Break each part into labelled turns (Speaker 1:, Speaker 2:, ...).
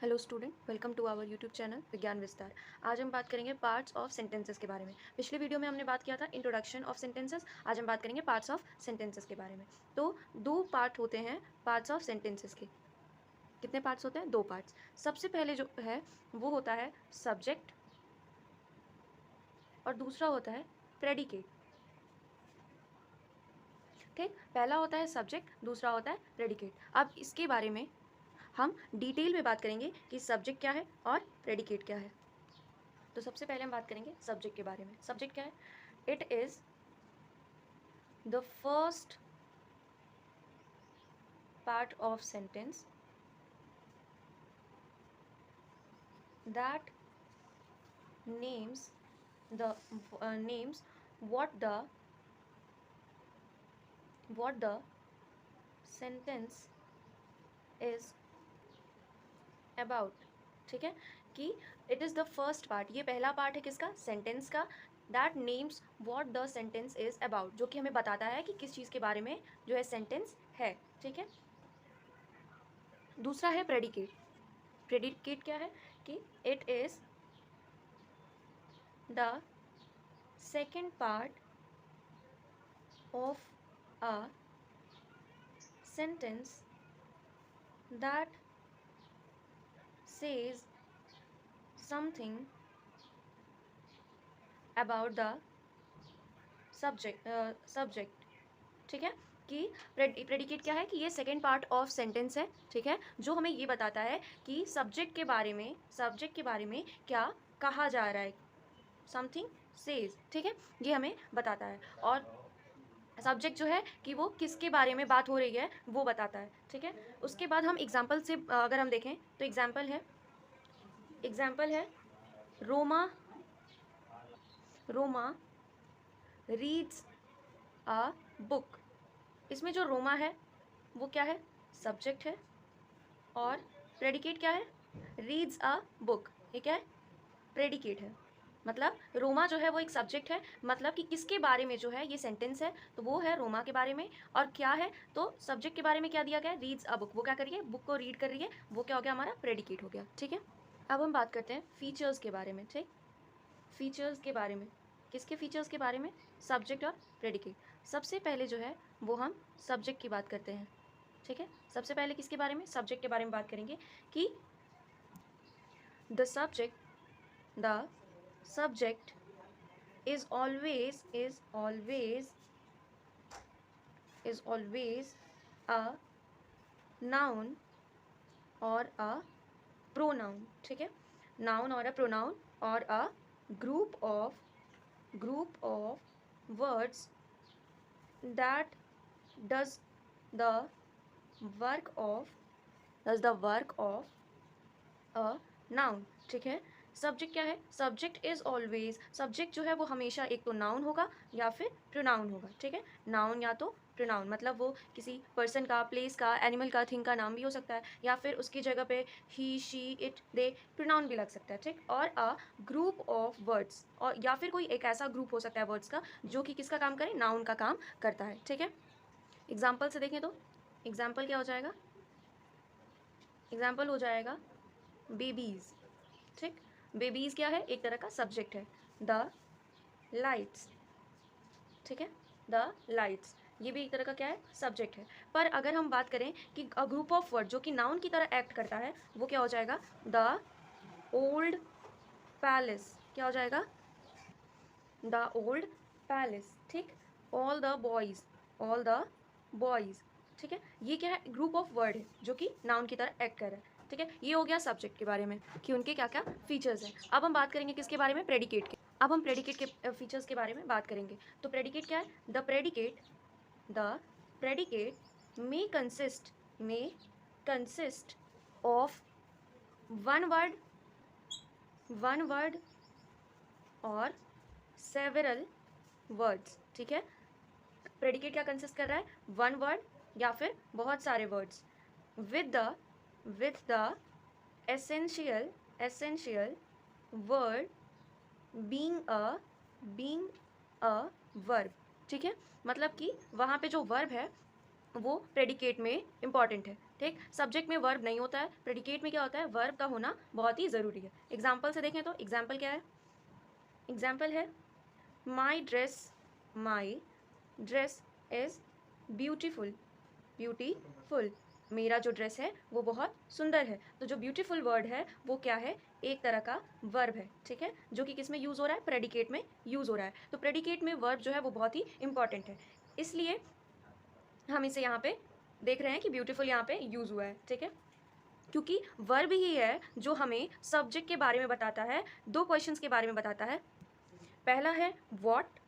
Speaker 1: Hello student, welcome to our YouTube channel Vigyan Vistar. आज हम बात करेंगे पार्ट्स ऑफ सेंटेंसेस के बारे में। पिछले वीडियो में हमने बात किया था इंट्रोडक्शन ऑफ सेंटेंसेस। आज हम बात करेंगे पार्ट्स ऑफ सेंटेंसेस के बारे में। तो दो पार्ट होते हैं पार्ट्स ऑफ सेंटेंसेस के। कितने पार्ट्स होते हैं? दो पार्ट्स। सबसे पहले जो है वो होता है सब्जेक्ट और दूसरा होता है प्रेडिकेट। ठीक, पहला होता है सब्जेक्ट, दूसरा होता है प्रेडिकेट। अब इसके बारे में हम डिटेल में बात करेंगे कि सब्जेक्ट क्या है और प्रेडिकेट क्या है। तो सबसे पहले हम बात करेंगे सब्जेक्ट के बारे में। सब्जेक्ट क्या है? It is the first part of sentence that names the names what the sentence is about। ठीक है, कि it is the first part, ये पहला पार्ट है किसका? सेंटेंस का। That names what the sentence is about, जो कि हमें बताता है कि किस चीज़ के बारे में जो है सेंटेंस है। ठीक है, दूसरा है प्रेडिकेट। प्रेडिकेट क्या है? कि it is the second part of a sentence that says something about the subject. ठीक है, कि प्रेडिकेट क्या है? कि ये सेकेंड पार्ट ऑफ सेंटेंस है। ठीक है, जो हमें ये बताता है कि सब्जेक्ट के बारे में क्या कहा जा रहा है। Something says. ठीक है, ये हमें बताता है। और सब्जेक्ट जो है कि वो किसके बारे में बात हो रही है वो बताता है। ठीक है, उसके बाद हम एग्जाम्पल से अगर हम देखें तो एग्जाम्पल है Roma Roma reads a book. इसमें जो रोमा है वो क्या है? सब्जेक्ट है। और प्रेडिकेट क्या है? Reads a book. ये क्या है? प्रेडिकेट है। मतलब रोमा जो है वो एक सब्जेक्ट है, मतलब कि किसके बारे में जो है ये सेंटेंस है, तो वो है रोमा के बारे में। और क्या है? तो सब्जेक्ट के बारे में क्या दिया गया है? Reads a book. वो क्या कर रही है? बुक को रीड कर रही है। वो क्या हो गया? हमारा प्रेडिकेट हो गया। ठीक है, अब हम बात करते हैं फीचर्स के बारे में। ठीक, फीचर्स के बारे में। किसके फीचर्स के बारे में? सब्जेक्ट और प्रेडिकेट। सबसे पहले जो है वो हम सब्जेक्ट की बात करते हैं। ठीक है, सबसे पहले किसके बारे में? सब्जेक्ट के बारे में बात करेंगे कि the subject is always a noun or a pronoun। ठीक है, noun और a pronoun और a group of words that does the work of a noun. ठीक है, सब्जेक्ट क्या है? सब्जेक्ट इज ऑलवेज, सब्जेक्ट जो है वो हमेशा एक तो नाउन होगा या फिर प्रोनाउन होगा। ठीक है, नाउन या तो प्रोनाउन, मतलब वो किसी पर्सन का, प्लेस का, एनिमल का, थिंग का नाम भी हो सकता है, या फिर उसकी जगह पे ही, शी, इट, दे प्रोनाउन भी लग सकता है। ठीक, और अ ग्रुप ऑफ वर्ड्स, और या फिर कोई एक ऐसा ग्रुप हो सकता है वर्ड्स का जो कि किसका काम करे? नाउन का काम करता है। ठीक है, एग्जाम्पल से देखें तो एग्जाम्पल क्या हो जाएगा? एग्जाम्पल हो जाएगा बेबीज। ठीक, बेबीज क्या है? एक तरह का सब्जेक्ट है। The lights. ठीक है, द लाइट्स ये भी एक तरह का क्या है? सब्जेक्ट है। पर अगर हम बात करें कि अ ग्रुप ऑफ वर्ड जो कि नाउन की तरह एक्ट करता है, वो क्या हो जाएगा? The old palace. क्या हो जाएगा? The old palace. ठीक, ऑल द बॉयज। ठीक है, ये क्या है? ग्रुप ऑफ वर्ड है जो कि नाउन की तरह एक्ट कर रहा है। ठीक है, ये हो गया सब्जेक्ट के बारे में कि उनके क्या क्या फीचर्स हैं। अब हम बात करेंगे किसके बारे में? प्रेडिकेट के। अब हम प्रेडिकेट के फीचर्स के बारे में बात करेंगे। तो प्रेडिकेट क्या है? The predicate may consist of one word और सेवरल वर्ड्स। ठीक है, प्रेडिकेट क्या कंसिस्ट कर रहा है? वन वर्ड या फिर बहुत सारे words with the essential word being a verb. ठीक है, मतलब कि वहाँ पे जो वर्ब है वो प्रेडिकेट में इम्पॉर्टेंट है। ठीक, सब्जेक्ट में वर्ब नहीं होता है, प्रेडिकेट में क्या होता है, वर्ब का होना बहुत ही ज़रूरी है। एग्जाम्पल से देखें तो एग्जाम्पल क्या है, एग्जाम्पल है my dress is beautiful, beautiful, मेरा जो ड्रेस है वो बहुत सुंदर है। तो जो ब्यूटीफुल वर्ड है वो क्या है, एक तरह का वर्ब है, ठीक है, जो कि किस में यूज़ हो रहा है, प्रेडिकेट में यूज़ हो रहा है। तो प्रेडिकेट में वर्ब जो है वो बहुत ही इंपॉर्टेंट है, इसलिए हम इसे यहाँ पे देख रहे हैं कि ब्यूटीफुल यहाँ पे यूज़ हुआ है, ठीक है, क्योंकि वर्ब ही है जो हमें सब्जेक्ट के बारे में बताता है, दो क्वेश्चंस के बारे में बताता है। पहला है व्हाट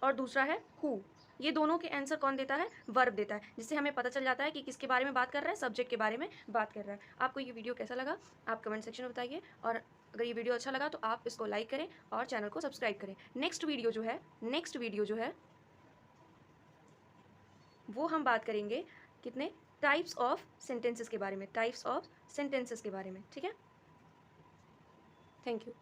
Speaker 1: और दूसरा है हु। ये दोनों के आंसर कौन देता है, वर्ब देता है, जिससे हमें पता चल जाता है कि किसके बारे में बात कर रहा है, सब्जेक्ट के बारे में बात कर रहा है। आपको ये वीडियो कैसा लगा आप कमेंट सेक्शन में बताइए, और अगर ये वीडियो अच्छा लगा तो आप इसको लाइक करें और चैनल को सब्सक्राइब करें। नेक्स्ट वीडियो जो है वो हम बात करेंगे कितने टाइप्स ऑफ सेंटेंसेस के बारे में, ठीक है। Thank you.